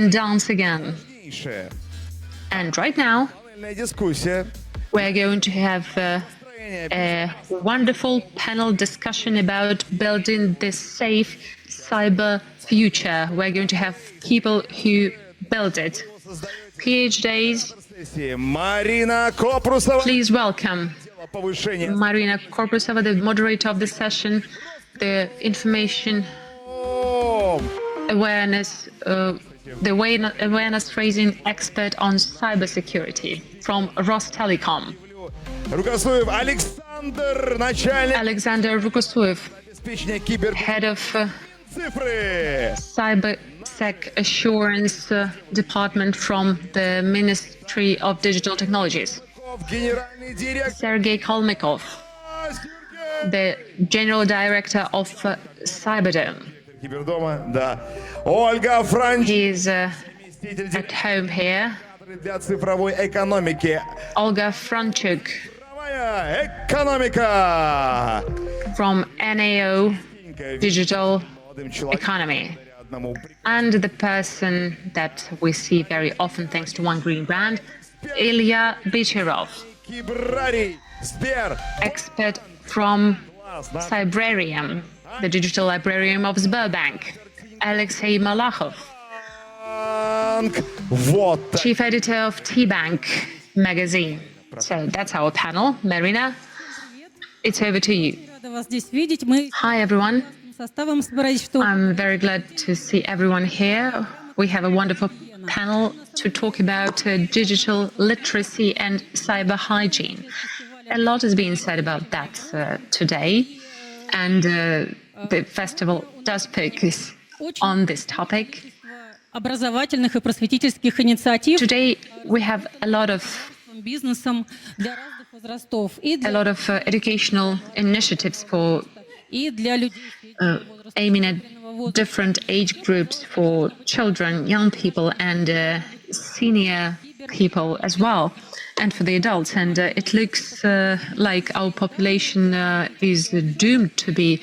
and dance again. And right now, we're going to have a wonderful panel discussion about building this safe cyber future. We're going to have people who build it. PhDs, please welcome Marina Korpusova, the moderator of the session, the information awareness, the awareness raising expert on cybersecurity from Rostelecom. Alexander Rukosuev, head of CyberSec Assurance Department from the Ministry of Digital Technologies. Sergei Kalmykov, the General Director of Cyberdome. He is at home here. Olga Franchuk from NAO Digital Economy. And the person that we see very often thanks to one green brand, Ilya Bicherov, expert from Cybrarium, the digital librarium of Sberbank. Alexei Malachov, chief editor of T-Bank magazine. So that's our panel. Marina, it's over to you. Hi, everyone. I'm very glad to see everyone here. We have a wonderful panel to talk about digital literacy and cyber hygiene. A lot has been said about that today, and the festival does focus on this topic. Today we have a lot of educational initiatives for aiming at different age groups for children, young people, and senior people as well, and for the adults. And it looks like our population is doomed to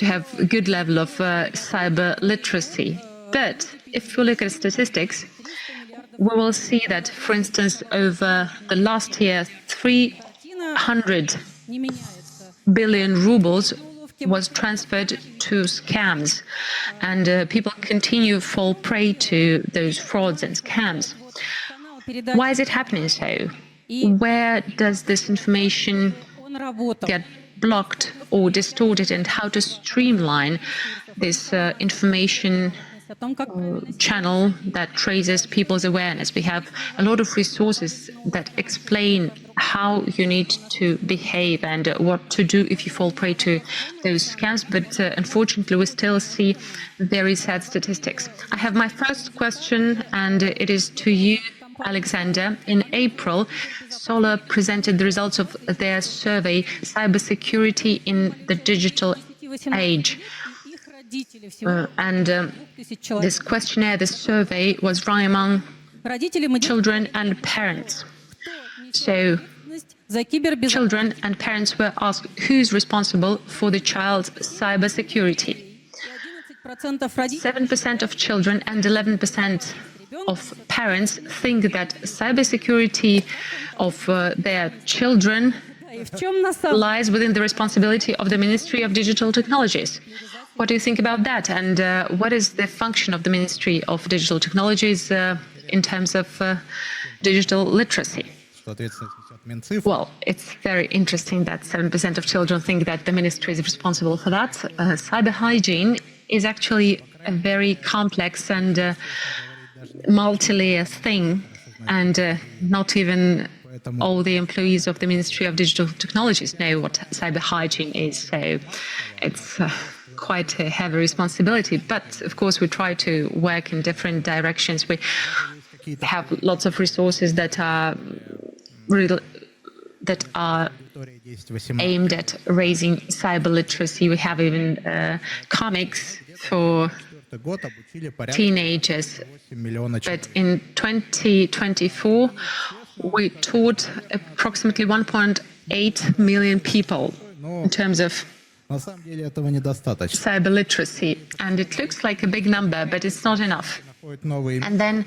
have a good level of cyber literacy. But if we look at statistics, we will see that, for instance, over the last year, 300 billion rubles was transferred to scams, and people continue to fall prey to those frauds and scams. Why is it happening so? Where does this information get blocked or distorted, and how to streamline this information channel that raises people's awareness? We have a lot of resources that explain how you need to behave and what to do if you fall prey to those scams, but unfortunately we still see very sad statistics. I have my first question, and it is to you, Alexander. In April, Solar presented the results of their survey, Cybersecurity in the Digital Age. This questionnaire, this survey, was run among children and parents. So children and parents were asked who's responsible for the child's cybersecurity. 7% of children and 11% of parents think that cybersecurity of their children lies within the responsibility of the Ministry of Digital Technologies. What do you think about that? And what is the function of the Ministry of Digital Technologies in terms of digital literacy? Well, it's very interesting that 7% of children think that the ministry is responsible for that. Cyber hygiene is actually a very complex and multi-layer thing, and not even all the employees of the Ministry of Digital Technologies know what cyber hygiene is. So it's quite a heavy responsibility. But of course, we try to work in different directions. We have lots of resources that are aimed at raising cyber literacy. We have even comics for teenagers. But in 2024, we taught approximately 1.8 million people in terms of cyber literacy. And it looks like a big number, but it's not enough. And then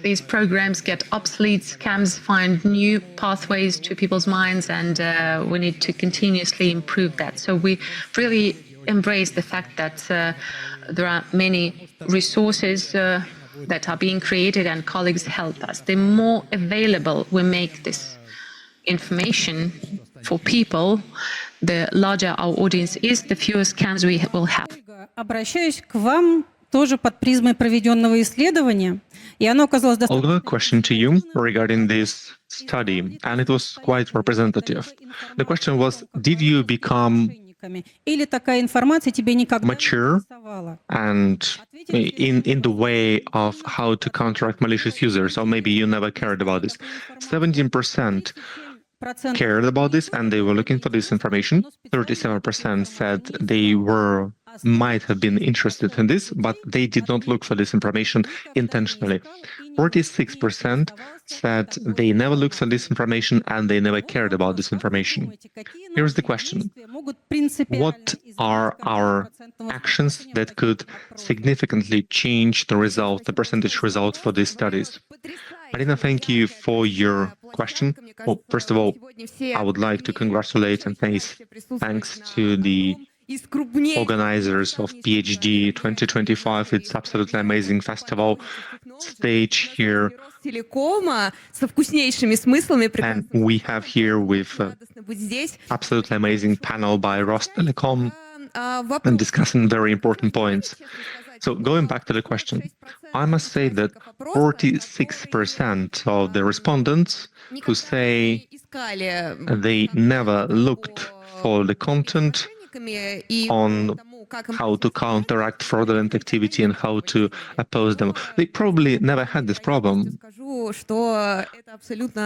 these programs get obsolete, scams find new pathways to people's minds, and we need to continuously improve that. So we really embrace the fact that there are many resources that are being created and colleagues help us. The more available we make this information for people, the larger our audience is, the fewer scams we will have. Обращаюсь к вам тоже под призмой проведенного исследования, и оно оказалось I'll have a question to you regarding this study, and it was quite representative. The question was, did you become или такая информация тебе никогда не mature интересовала? and in the way of how to counteract malicious users, or maybe you never cared about this? 17% cared about this and they were looking for this information. 37% said they might have been interested in this, but they did not look for this information intentionally. 46% said they never looked for this information and they never cared about this information. Here's the question. What are our actions that could significantly change the result, the percentage result for these studies? Marina, thank you for your question. Well, first of all, I would like to congratulate and thanks to the organizers of PhD 2025. It's absolutely amazing festival stage here. And we have here with absolutely amazing panel by Rostelecom and discussing very important points. So going back to the question, I must say that 46% of the respondents who say they never looked for the content on how to counteract fraudulent activity and how to oppose them. They probably never had this problem.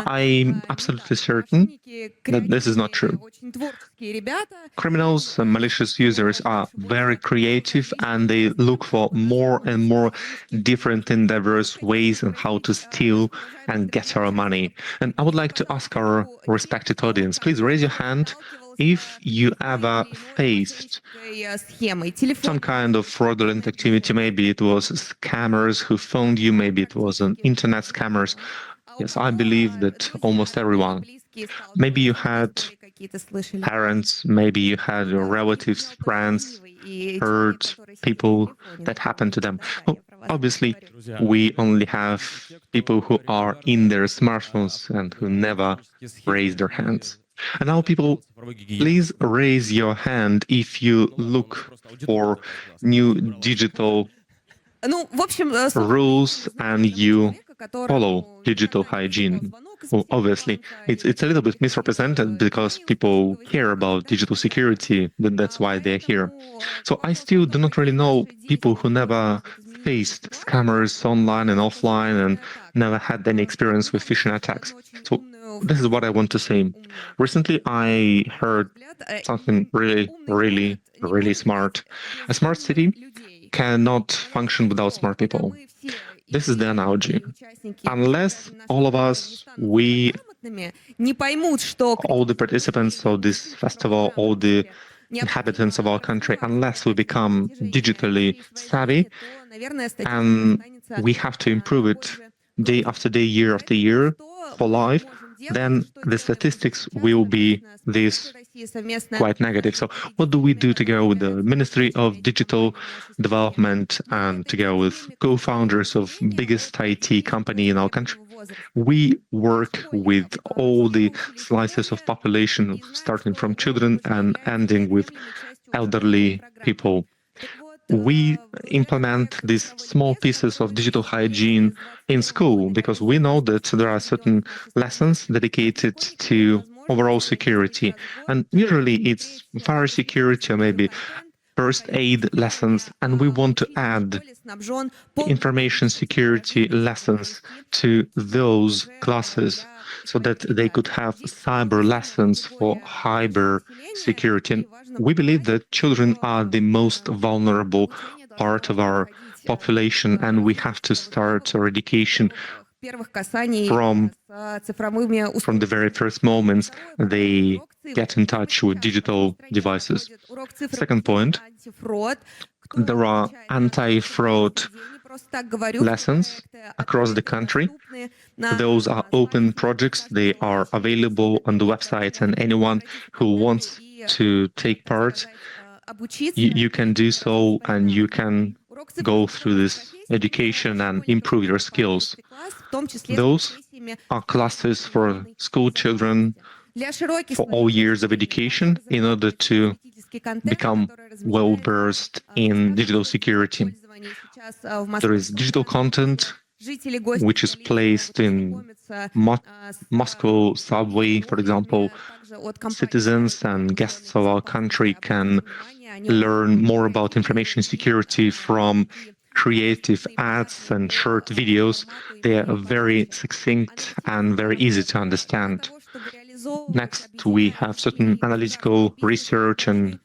I'm absolutely certain that this is not true. Criminals and malicious users are very creative and they look for more and more different and diverse ways on how to steal and get our money. And I would like to ask our respected audience, please raise your hand if you ever faced some kind of fraudulent activity. Maybe it was scammers who phoned you, maybe it was an internet scammers. Yes, I believe that almost everyone. Maybe you had parents, maybe you had your relatives, friends, heard people that happened to them. Well, obviously, we only have people who are in their smartphones and who never raise their hands. And now, people, please raise your hand if you look for new digital rules and you follow digital hygiene. Well, obviously, it's a little bit misrepresented because people care about digital security. That's why they're here. So I still do not really know people who never faced scammers online and offline and never had any experience with phishing attacks. So this is what I want to say. Recently, I heard something really smart. A smart city cannot function without smart people. This is the analogy. Unless all of us, all the participants of this festival, all the inhabitants of our country, unless we become digitally savvy, and we have to improve it day after day, year after year for life, then the statistics will be this quite negative. So what do we do together with the Ministry of Digital Development and together with co-founders of biggest IT company in our country? We work with all the slices of population, starting from children and ending with elderly people. We implement these small pieces of digital hygiene in school because we know that there are certain lessons dedicated to overall security. And usually it's fire security or maybe first aid lessons. And we want to add information security lessons to those classes so that they could have cyber lessons for cyber security. And we believe that children are the most vulnerable part of our population, and we have to start eradication from the very first moments they get in touch with digital devices. Second point, there are anti-fraud lessons across the country. Those are open projects. They are available on the website, and anyone who wants to take part, you can do so, and you can go through this education and improve your skills. Those are classes for school children for all years of education in order to become well-versed in digital security. There is digital content which is placed in Moscow subway, for example. Citizens and guests of our country can learn more about information security from creative ads and short videos. They are very succinct and very easy to understand. Next, we have certain analytical research and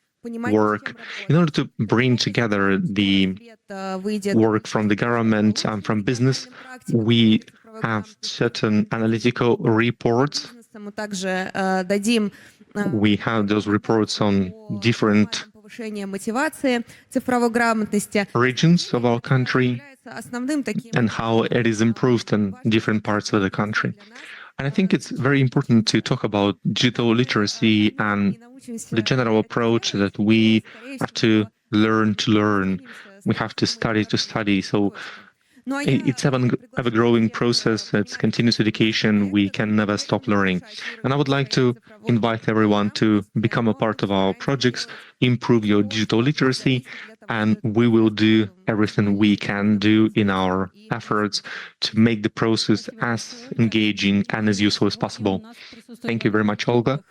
work in order to bring together the work from the government and from business. We have certain analytical reports. We have those reports on different regions of our country and how it is improved in different parts of the country. And I think it's very important to talk about digital literacy and the general approach that we have to learn. We have to study. So it's an ever-growing process. It's continuous education. We can never stop learning. And I would like to invite everyone to become a part of our projects, improve your digital literacy, and we will do everything we can do in our efforts to make the process as engaging and as useful as possible. Thank you very much, Olga.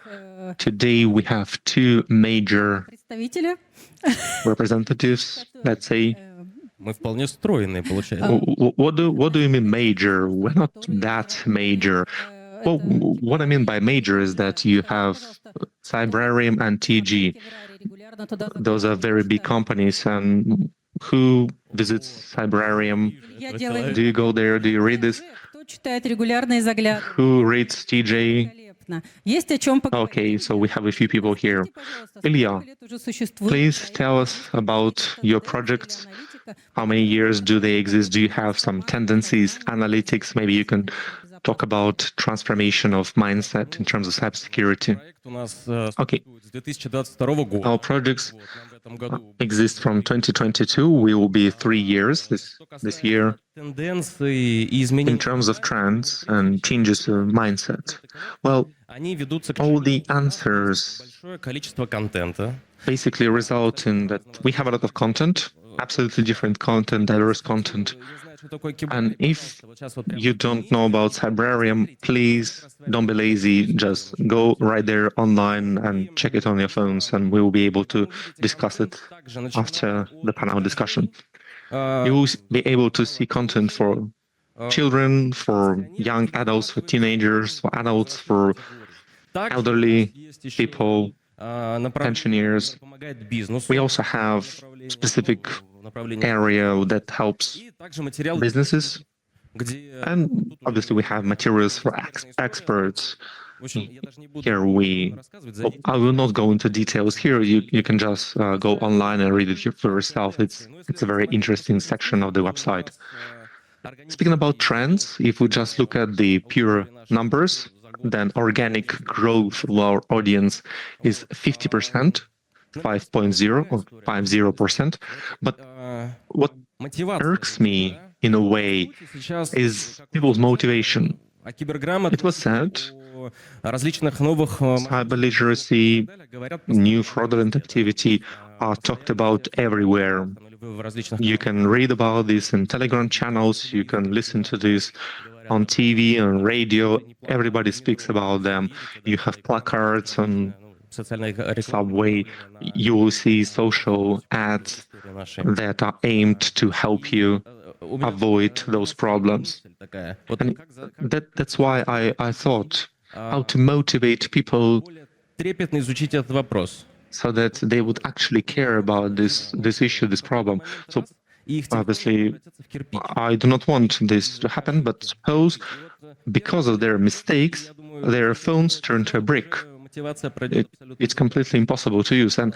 Today we have two major representatives, let's say. Мы вполне стройные, получается. What do you mean major? We're not that major. Well, what I mean by major is that you have Cyberarium and TG. Those are very big companies. And who visits Cyberarium? Do you go there? Do you read this? Who reads TJ? Okay, so we have a few people here. Ilya, please tell us about your projects. How many years do they exist? Do you have some tendencies, analytics? Maybe you can talk about transformation of mindset in terms of cybersecurity. Okay, our projects exist from 2022. We will be 3 years this year. In terms of trends and changes of mindset, well, all the answers basically result in that we have a lot of content, absolutely different content, diverse content. And if you don't know about Cyberarium, please don't be lazy. Just go right there online and check it on your phones, and we will be able to discuss it after the panel discussion. You will be able to see content for children, for young adults, for teenagers, for adults, for elderly people, pensioners. We also have specific area that helps businesses, and obviously we have materials for experts. Here I will not go into details here. You can just go online and read it for yourself. It's a very interesting section of the website. Speaking about trends, if we just look at the pure numbers, then organic growth of our audience is 50%, 5.0 or 50%. But what irks me in a way is people's motivation. It was said cyber literacy, new fraudulent activity are talked about everywhere. You can read about this in Telegram channels, you can listen to this on TV and radio. Everybody speaks about them. You have placards on subway. You will see social ads that are aimed to help you avoid those problems. And that's why I thought how to motivate people so that they would actually care about this issue, this problem. So obviously, I do not want this to happen, but suppose because of their mistakes, their phones turn to a brick. мотивация пройдет абсолютно it's completely impossible to use. And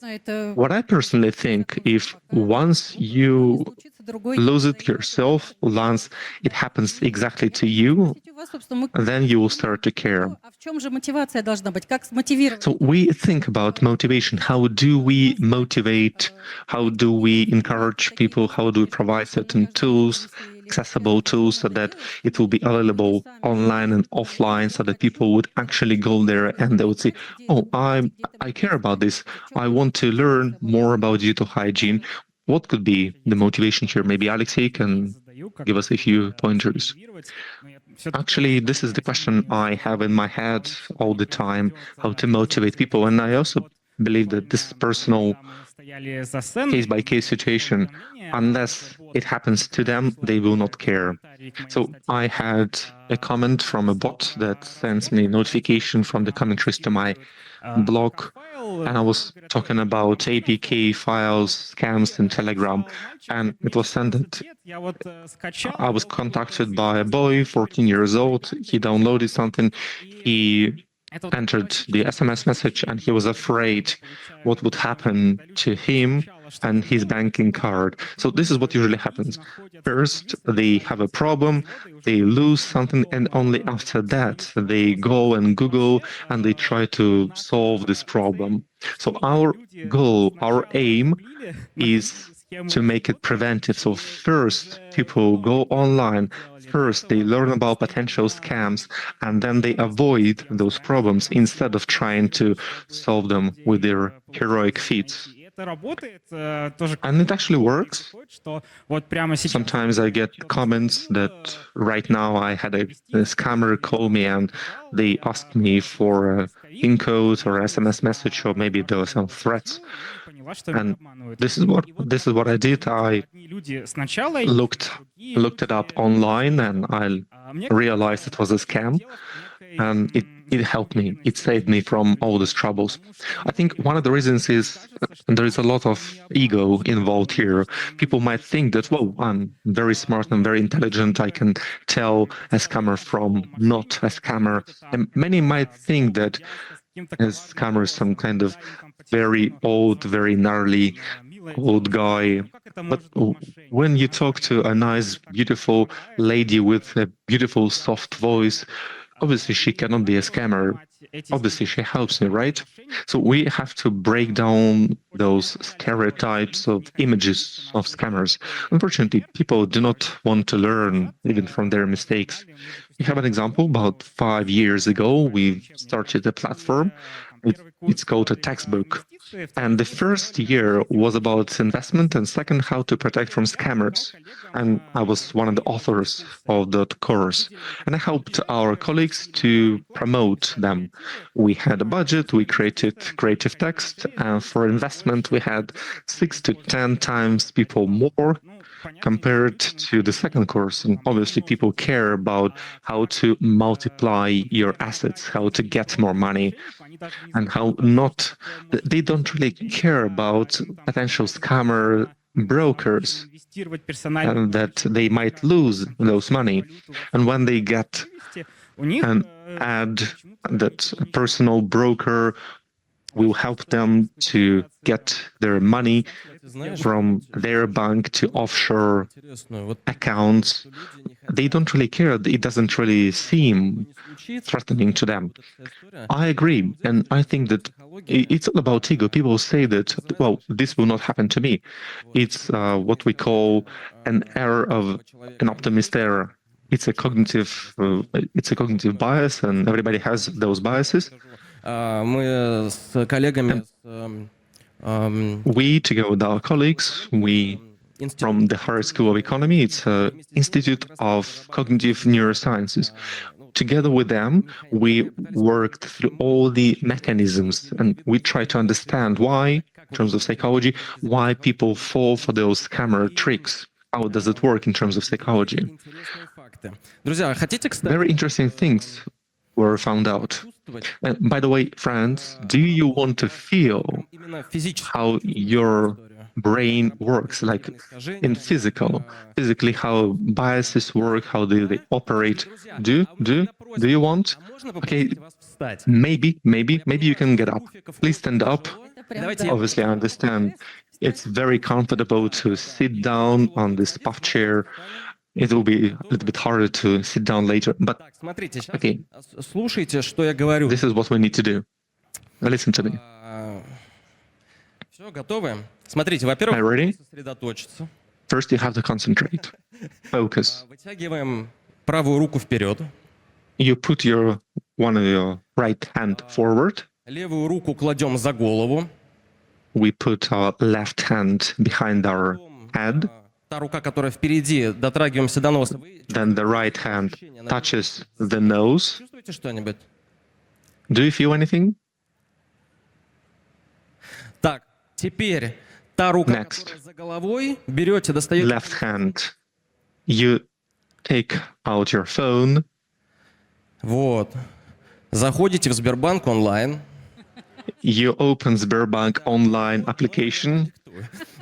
Конечно, это what I personally think, if once you случится другой lose it yourself, once it happens exactly to you, у вас, собственно, мы then you will start to care. а в чем же мотивация должна быть? Как смотивировать? So we think about motivation. How do we motivate? How do we encourage people? How do we provide certain tools, accessible tools, so that it will be available online and offline, so that people would actually go there and they would say, "Oh, I care about this. I want to learn more about digital hygiene." What could be the motivation here? Maybe Alexei can give us a few pointers. Actually, this is the question I have in my head all the time, how to motivate people. And I also believe that this is personal case-by-case situation. Unless it happens to them, they will not care. So I had a comment from a bot that sends me notification from the commentaries to my blog, and I was talking about APK files, scams in Telegram, and it was sent that I was contacted by a boy, 14 years old. He downloaded something. He entered the SMS message and he was afraid what would happen to him and his banking card. So this is what usually happens. First, they have a problem, they lose something, and only after that they go and Google and they try to solve this problem. So our goal, our aim is to make it preventive. So first, people go online. First, they learn about potential scams, and then they avoid those problems instead of trying to solve them with their heroic feats. And it actually works. Sometimes I get comments that right now I had a scammer call me and they asked me for a PIN code or SMS message, or maybe there were some threats. And this is what I did. I looked it up online and I realized it was a scam, and it helped me. It saved me from all these troubles. I think one of the reasons is there is a lot of ego involved here. People might think that, well, I'm very smart and very intelligent. I can tell a scammer from not a scammer. And many might think that a scammer is some kind of very old, very gnarly old guy. But when you talk to a nice, beautiful lady with a beautiful, soft voice, obviously she cannot be a scammer. Obviously she helps me, right? So we have to break down those stereotypes of images of scammers. Unfortunately, people do not want to learn even from their mistakes. We have an example. About 5 years ago, we started a platform. It's called a textbook. And the first year was about investment, and second, how to protect from scammers. And I was one of the authors of that course. And I helped our colleagues to promote them. We had a budget, we created creative text, and for investment, we had 6 to 10 times people more compared to the second course. And obviously people care about how to multiply your assets, how to get more money, and how not, they don't really care about potential scammer brokers and that they might lose those money. And when they get an ad that a personal broker will help them to get their money from their bank to offshore accounts, they don't really care. It doesn't really seem threatening to them. I agree. And I think that it's all about ego. People say that, well, this will not happen to me. It's what we call an optimist error. It's a cognitive bias, and everybody has those biases. Мы с коллегами, We, together with our colleagues, from the Harvard School of Economy, it's an Institute of Cognitive Neurosciences. Together with them, we worked through all the mechanisms and we tried to understand why, in terms of psychology, why people fall for those scammer tricks. How does it work in terms of psychology? Very interesting things were found out. And by the way, friends, do you want to feel how your brain works, like in physically how biases work, how they operate. Do you want? Okay, maybe you can get up. Please stand up. Obviously, I understand it's very comfortable to sit down on this puff chair. It will be a little bit harder to sit down later, but Так, смотрите, сейчас okay, слушайте, что я говорю. this is what we need to do. Listen to me. Все, готовы? Смотрите, Are во-первых, you ready? сосредоточиться. First, you have to concentrate. Focus. Вытягиваем правую руку вперед, You put one of your right hand forward. левую руку кладем за голову. We put our left hand behind our head. Та рука, которая впереди, дотрагиваемся до носа. Вы Then the right hand touches the nose. чувствуете что-нибудь? Do you feel anything? Так, теперь та рука, Next. которая за головой, берете, достаете. Left hand. You take out your phone. Вот. Заходите в Сбербанк онлайн. You open Sberbank online application.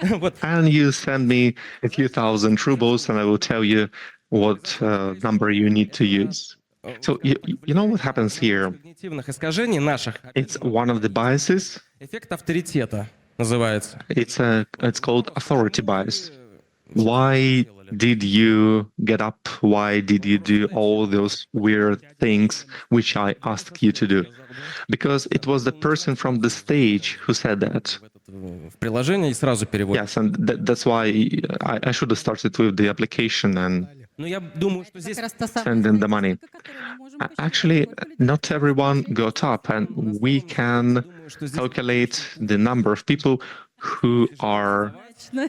Вот. And you send me a few thousand rubles, and I will tell you what number you need to use. So you know what happens here? Когнитивных искажений наших. It's one of the biases. Эффект авторитета называется. It's called authority bias. Why did you get up? Why did you do all those weird things which I asked you to do? Because it was the person from the stage who said that. В приложении и сразу переводим. Yes, and that's why I should have started with the application and Но я думаю, что здесь send in the money. Actually, not everyone got up, and we can calculate the number of people who are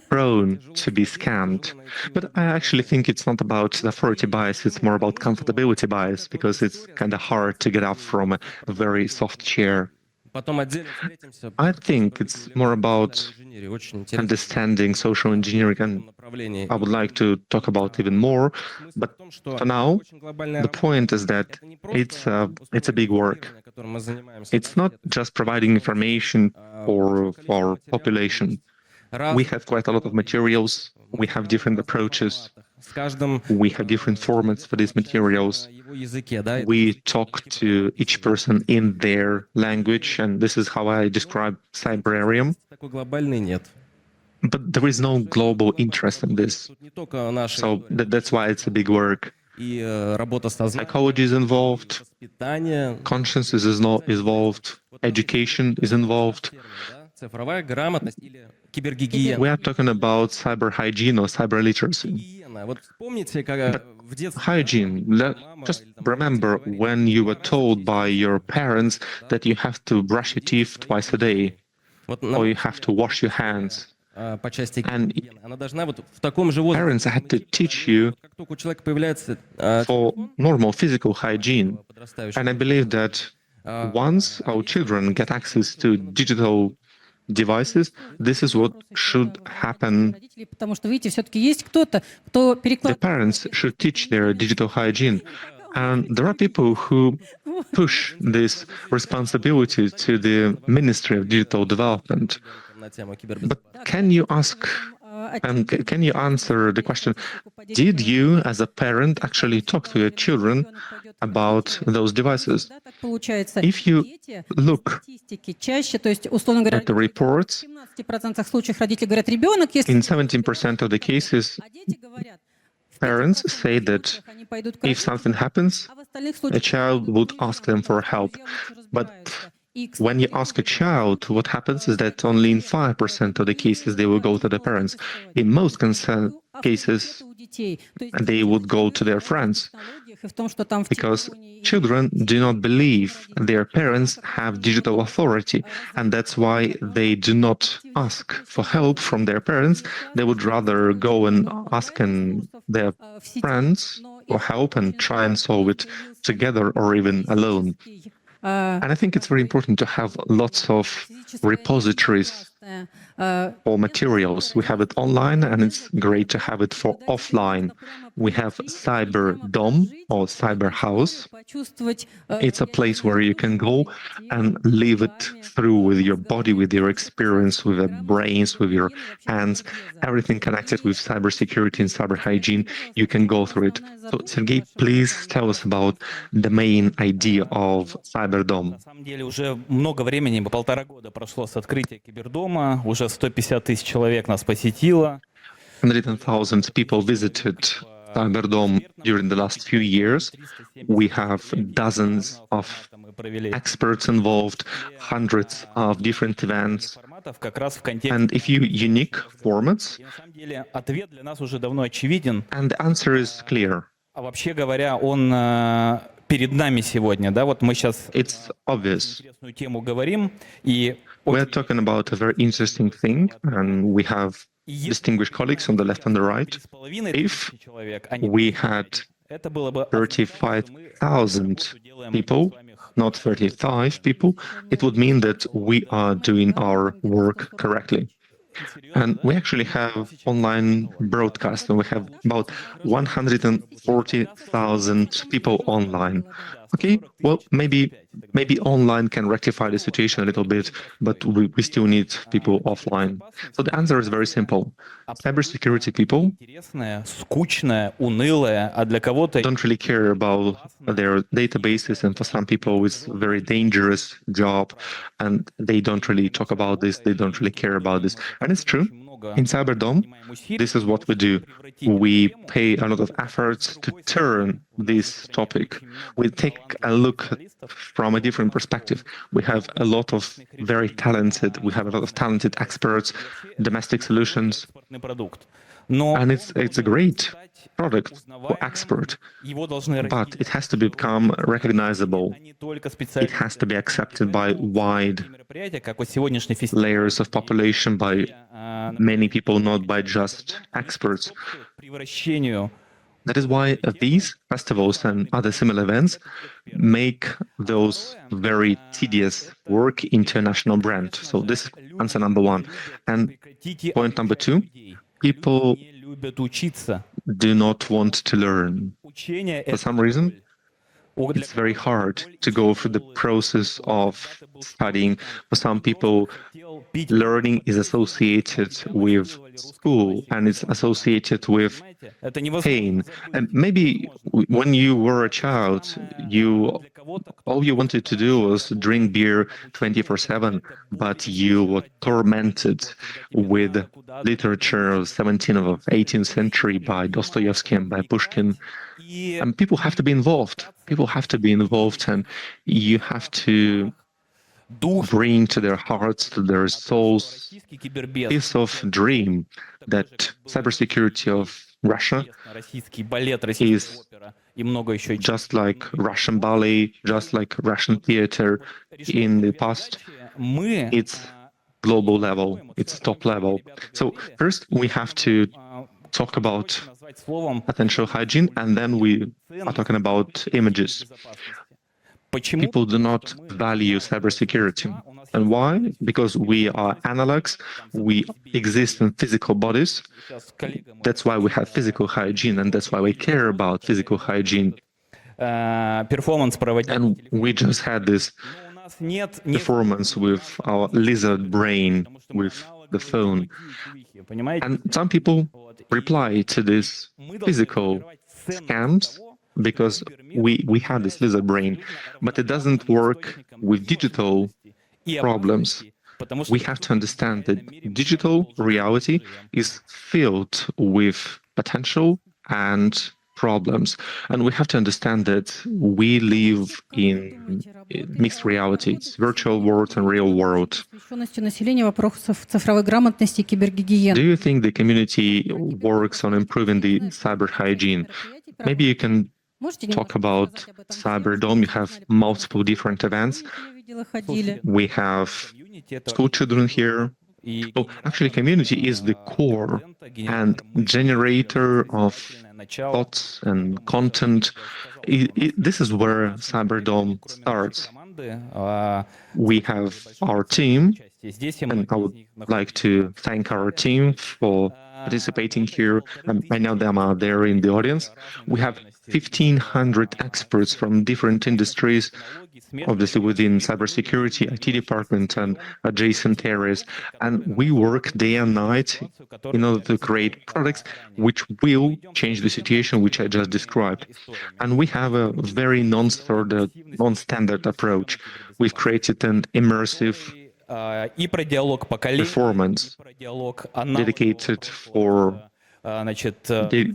prone to be scammed. But I actually think it's not about the authority bias, it's more about comfortability bias, because it's kind of hard to get up from a very soft chair. потом отдельно встретимся. I think it's more about Инженерии очень интересное understanding social engineering, and направление. I would like to talk about even more. But В том, что for now, очень глобальная the point is that это не просто it's a big work. исследование, которым мы занимаемся. It's not just providing information for our population. We have quite a lot of materials. We have different approaches. С каждым We have different formats for these materials. его языке, да. We talk to each person in their language, and this is how I describe Cyberarium. Такой глобальный нет. But there is no global interest in this. Тут не только наши So that's why it's a big work. и работа с сознанием, Psychology is involved, воспитание, conscience is involved, education is involved. да, цифровая грамотность или кибергигиена. We are talking about cyber hygiene or cyber literacy. Гигиена. Вот вспомните, как в детстве Hygiene. Just remember when you were told by your parents that you have to brush your teeth twice a day, вот or you have to wash your hands. по части And гигиены. Она должна вот в таком же возрасте, parents had to teach you как только у человека появляется for normal physical hygiene. подрастающий, And I believe that once our children get access to digital devices, this is what should happen. Родители, потому что, видите, все-таки есть кто-то, кто The перекладывает. parents should teach their digital hygiene. And there are people who push this responsibility to the Ministry of Digital Development. на тему кибербезопасности. But can you ask and can you answer the question, did you as a parent actually talk to your children about those devices? Да, так получается. If you Дети look статистики чаще, то есть, условно говоря, at the reports, в 17% случаев родители говорят, ребенок, если... in 17% of the cases, А дети говорят, parents say that они пойдут к if something happens, а в остальных a случаях... child would ask them for help. But when you ask a child, what happens is that only in 5% of the cases they will go to the parents. In most cases, they would go to their friends, because children do not believe their parents have digital authority, and that's why they do not ask for help from their parents. They would rather go and ask their friends for help and try and solve it together or even alone. And I think it's very important to have lots of repositories for materials. We have it online, and it's great to have it for offline. We have Cyber Dome or Cyber House. It's a place where you can go and live it through with your body, with your experience, with your brains, with your hands, everything connected with cybersecurity and cyber hygiene. You can go through it. So, Sergey, please tell us about the main idea of Cyberdome. На самом деле уже много времени, 1,5 года прошло с открытия Кибердома, уже 150 тысяч человек нас посетило. 100,000 people visited Cyberdome during the last few years. We have dozens of experts involved, hundreds of different events, Форматов как раз в контексте. and a few unique formats. И на самом деле ответ для нас уже давно очевиден. And the answer is clear. А вообще говоря, он перед нами сегодня, да, вот мы сейчас It's obvious. интересную тему говорим, и We're talking about a very interesting thing, and we have distinguished colleagues on the left and the right. 3,5 If тысячи человек, а не we had это было бы 35,000 people, not 35 people, it would mean that we are doing our work correctly. And we actually have online broadcast, and we have about 140,000 people online. Okay, well, maybe online can rectify the situation a little bit, but we still need people offline. So the answer is very simple. Cybersecurity people интересное, скучное, унылое, а для кого-то don't really care about their databases, and for some people it's a very dangerous job, and they don't really talk about this, they don't really care about this. And it's true. In Cyberdome, this is what we do. We pay a lot of efforts to turn this topic. We take a look from a different perspective. We have a lot of talented experts, domestic solutions, экспортный продукт. Но and it's a great product for export, его должны but it has to become recognizable. не только It специалисты has to be accepted by wide мероприятия, как вот сегодняшний фестиваль, layers of population, by many people, not by just experts. к превращению That is why these festivals and other similar events make those very tedious work into a national brand. So this is answer number one. And прекратите point number two, людей. people Не любят учиться. do not want to learn. Учение For some reason, для it's very hard to go through the process of studying. For some people, хотел пить, learning is associated with school, and it's associated with понимаете, это невозможно. pain. And maybe when you were a child, Для кого-то, all you wanted to do was drink beer 24/7, but you were tormented with literature of 17th or 18th century by Dostoevsky and by Pushkin. и And people have to be involved. People have to be involved, and you have to дух bring to their hearts, to their souls, российский кибербез, piece of dream that cybersecurity of Russia, российский балет, российская is опера и много еще. just like Russian ballet, just like Russian theater in the past, Мы it's global level, it's top level. So first we have to talk about назвать словом potential hygiene, and then we are talking about images. почему People do not value cybersecurity. And why? Because we are analogs, we exist in physical bodies. сейчас коллега мой, That's why we have physical hygiene, and that's why we care about physical hygiene. перформанс проводить. And we just had this Но у нас нет performance with our lizard brain, with the phone. понимаете? And some people reply to this physical scams because we have this lizard brain, but it doesn't work with digital problems. Потому что We have to understand that digital reality is filled with potential and problems. And we have to understand that we live in mixed reality. It's virtual world and real world. Посвященностью населения вопросов цифровой грамотности и Do кибергигиены. you think the community works on improving the cyber hygiene? Maybe you can Можете talk немножко about рассказать об этом? Cyberdome. You have multiple different events. Я видела, ходили. We have school children here. и Oh, actually, community is the core and generator of thoughts and content. This is where Cyberdome starts. We have our team, and I would like to thank our team for participating here. Many of them are there in the audience. We have 1,500 experts from different industries, obviously within cybersecurity, IT department, and adjacent areas. And we work day and night in order to create products which will change the situation which I just described. And we have a very non-standard approach. We've created an immersive performance dedicated for the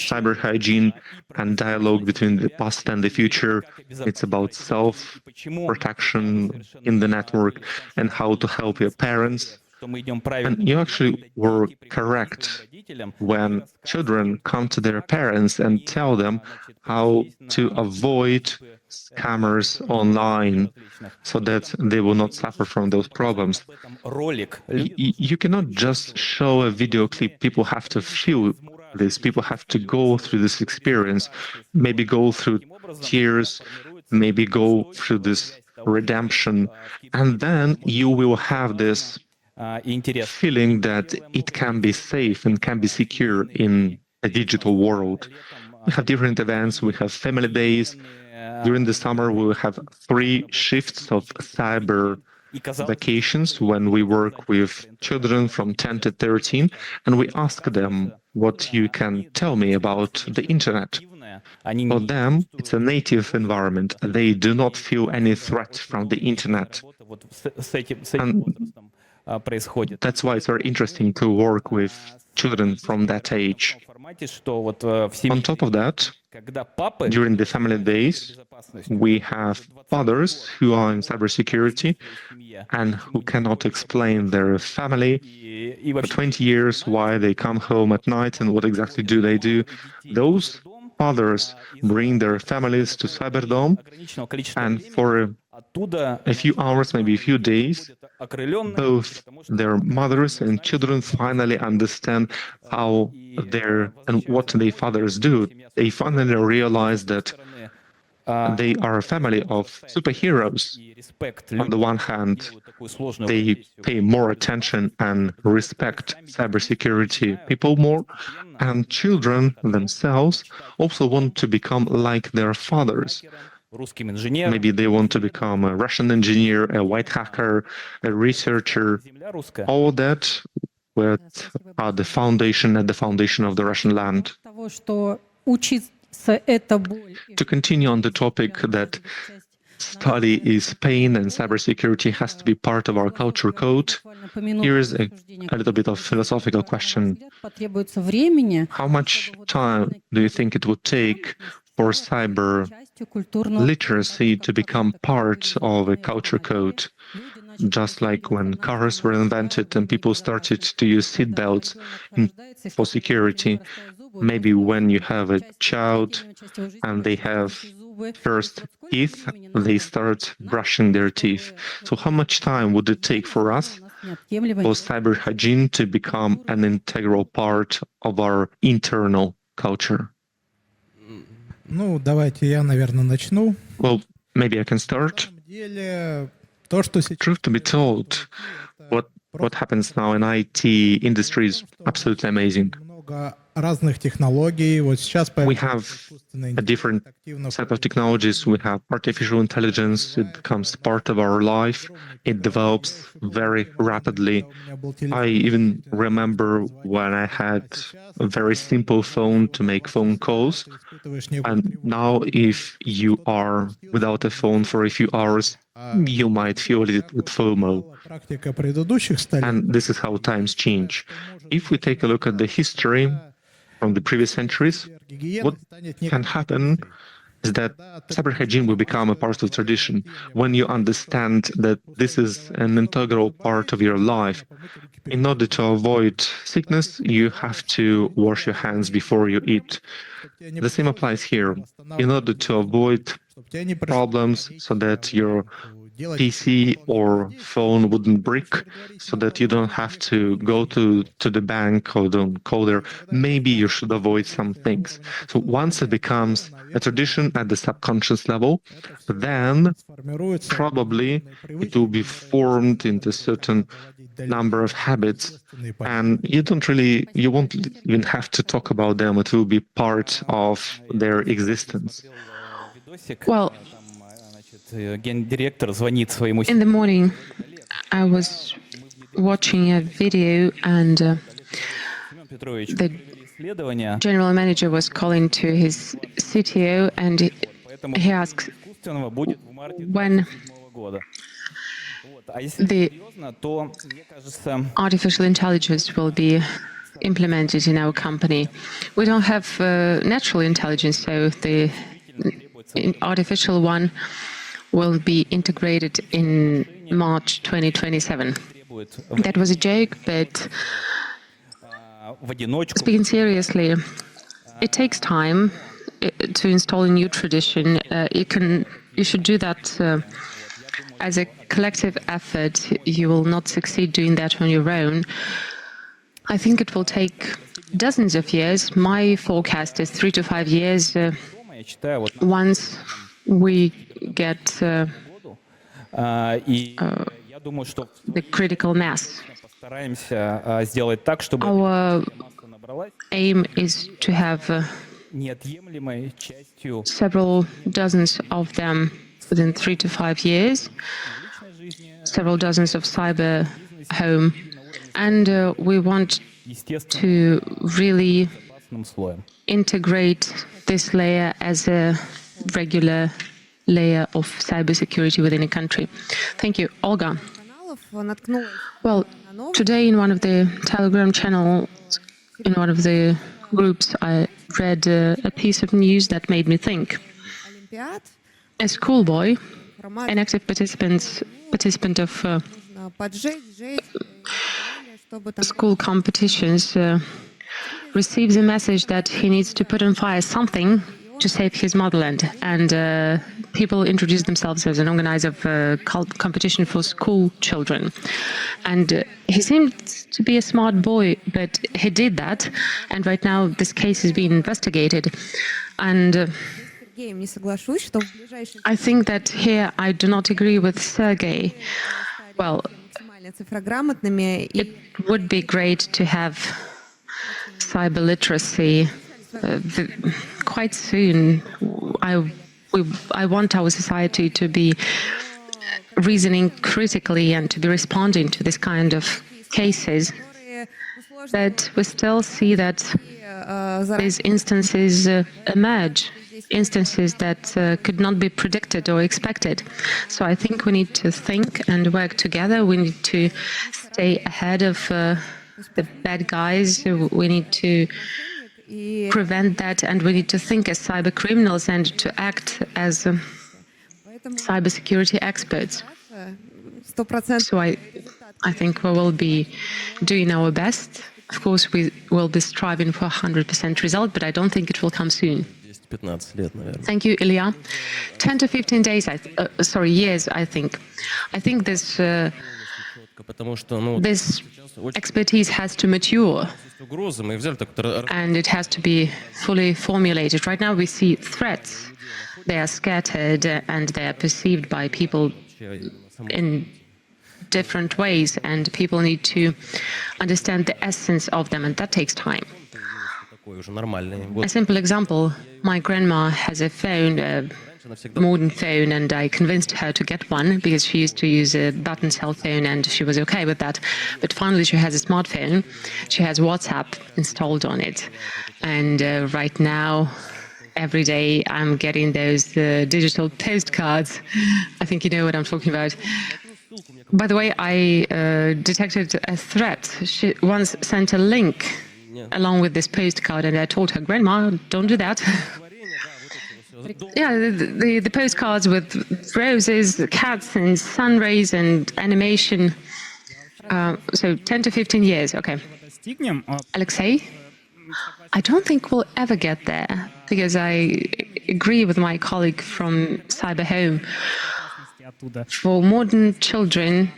cyber hygiene and dialogue between the past and the future. It's about self-protection in the network and how to help your parents. And you actually were correct when children come to their parents and tell them how to avoid scammers online so that they will not suffer from those problems. You cannot just show a video clip. People have to feel this. People have to go through this experience, maybe go through tears, maybe go through this redemption, and then you will have this feeling that it can be safe and can be secure in a digital world. We have different events. We have family days. During the summer, we will have 3 shifts of cyber vacations when we work with children from 10 to 13, and we ask them what you can tell me about the internet. For them, it's a native environment. They do not feel any threat from the internet. And that's why it's very interesting to work with children from that age. On top of that, during the family days, we have fathers who are in cybersecurity and who cannot explain their family for 20 years why they come home at night and what exactly do they do. Those fathers bring their families to Cyberdome, and for a few hours, maybe a few days, both their mothers and children finally understand how and what their fathers do. They finally realize that they are a family of superheroes. On the one hand, they pay more attention and respect cybersecurity people more, and children themselves also want to become like their fathers. Maybe they want to become a Russian engineer, a white hacker, a researcher. All that are the foundation of the Russian land. To continue on the topic that study is pain and cybersecurity has to be part of our culture code, here is a little bit of philosophical question. How much time do you think it would take for cyber literacy to become part of a culture code? Just like when cars were invented and people started to use seat belts for security, maybe when you have a child and they have first teeth, they start brushing their teeth. So how much time would it take for us, for cyber hygiene to become an integral part of our internal culture? Давайте я, наверное, начну. Well, maybe I can start. Truth to be told, what happens now in IT industry is absolutely amazing. We have a different set of technologies. We have artificial intelligence. It becomes part of our life. It develops very rapidly. I even remember when I had a very simple phone to make phone calls. And now if you are without a phone for a few hours, you might feel a little bit FOMO. And this is how times change. If we take a look at the history from the previous centuries, what can happen is that cyber hygiene will become a part of tradition when you understand that this is an integral part of your life. In order to avoid sickness, you have to wash your hands before you eat. The same applies here. In order to avoid problems so that your PC or phone wouldn't break, so that you don't have to go to the bank or don't go there. Maybe you should avoid some things. So once it becomes a tradition at the subconscious level, then probably it will be formed into certain number of habits, and you won't even have to talk about them. It will be part of their existence. Well, Гендиректор звонит своему in the morning, I was watching a video, and Семен Петрович, the исследования, general manager was calling to his CTO, and поэтому he asks искусственного будет в марте when 2027 года. Вот. А если the серьезно, то, мне кажется, artificial intelligence will be implemented in our company. We don't have natural intelligence, so the artificial one will be integrated in March 2027. требует That was a joke, but в одиночку speaking seriously, it takes time to install a new tradition. You should do that as a collective effort. You will not succeed doing that on your own. I think it will take dozens of years. My forecast is 3 to 5 years. дома, я читаю вот Once we get и я думаю, что the critical mass. постараемся сделать так, чтобы Our масса набралась aim is to have неотъемлемой частью several dozens of them within 3 to 5 years, личной жизни, several dozens of cyber home, and we want естественно, to really безопасным слоем. integrate this layer as a regular layer of cybersecurity within a country. Thank you. Olga. Well, today in one of the Telegram channels, in one of the groups, I read a piece of news that made me think. A schoolboy, an active participant of school competitions, receives a message that he needs to put on fire something to save his motherland. And people introduce themselves as an organizer of a competition for school children. And he seemed to be a smart boy, but he did that. And right now this case is being investigated. And I think that here I do not agree with Sergey. Well, it would be great to have cyber literacy quite soon. I want our society to be reasoning critically and to be responding to this kind of cases. But we still see that these instances emerge, instances that could not be predicted or expected. So I think we need to think and work together. We need to stay ahead of the bad guys. We need to prevent that, and we need to think as cyber criminals and to act as cybersecurity experts. So I think we will be doing our best. Of course, we will be striving for 100% result, but I don't think it will come soon. 10-15 лет, наверное. Thank you, Ilya. 10 to 15 days, years, I think. I think this Потому что, ну, this очень expertise has to mature, угрозы мы взяли так and it has to be fully formulated. Right now we see threats. They are scattered and they are perceived by people in different ways, and people need to understand the essence of them, and that takes time. такой уже нормальный. A simple example, my grandma has a phone, a modern phone, and I convinced her to get one because she used to use a button cell phone and she was okay with that. But finally she has a smartphone, she has WhatsApp installed on it. And right now, every day I'm getting those digital postcards. I think you know what I'm talking about. By the way, I detected a threat. She once sent a link along with this postcard, and I told her, Grandma, don't do that. Yeah, the postcards with roses, cats, and sun rays and animation. So 10 to 15 years, okay. Alexei, I don't think we'll ever get there, because I agree with my colleague from Cyber Home. For modern children,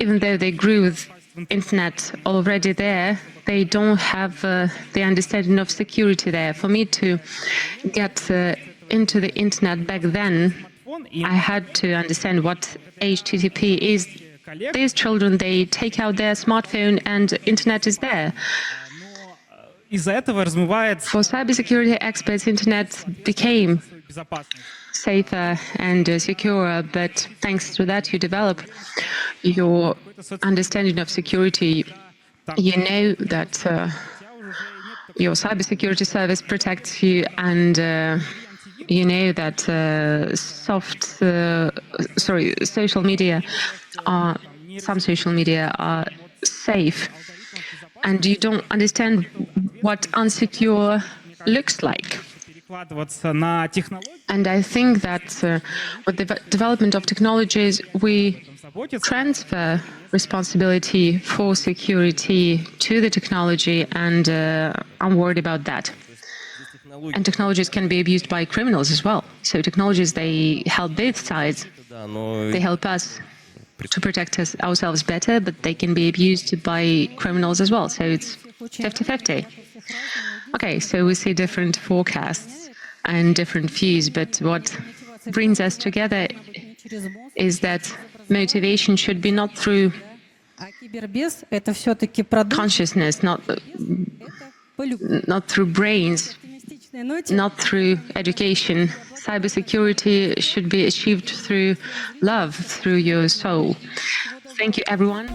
even though they grew with internet already there, they don't have the understanding of security there. For me to get into the internet back then, I had to understand what HTTP is. These children, they take out their smartphone and internet is there. For cybersecurity experts, internet became safer and secure, but thanks to that, you develop your understanding of security. You know that your cybersecurity service protects you, and you know that social media some social media are safe, and you don't understand what unsecure looks like. And I think that with the development of technologies, we transfer responsibility for security to the technology, and I'm worried about that. And technologies can be abused by criminals as well. So technologies, they help both sides. They help us to protect ourselves better, but they can be abused by criminals as well. So it's 50-50. Okay, so we see different forecasts and different views, but what brings us together is that motivation should be not through consciousness, not through brains, not through education. Cybersecurity should be achieved through love, through your soul. Thank you, everyone.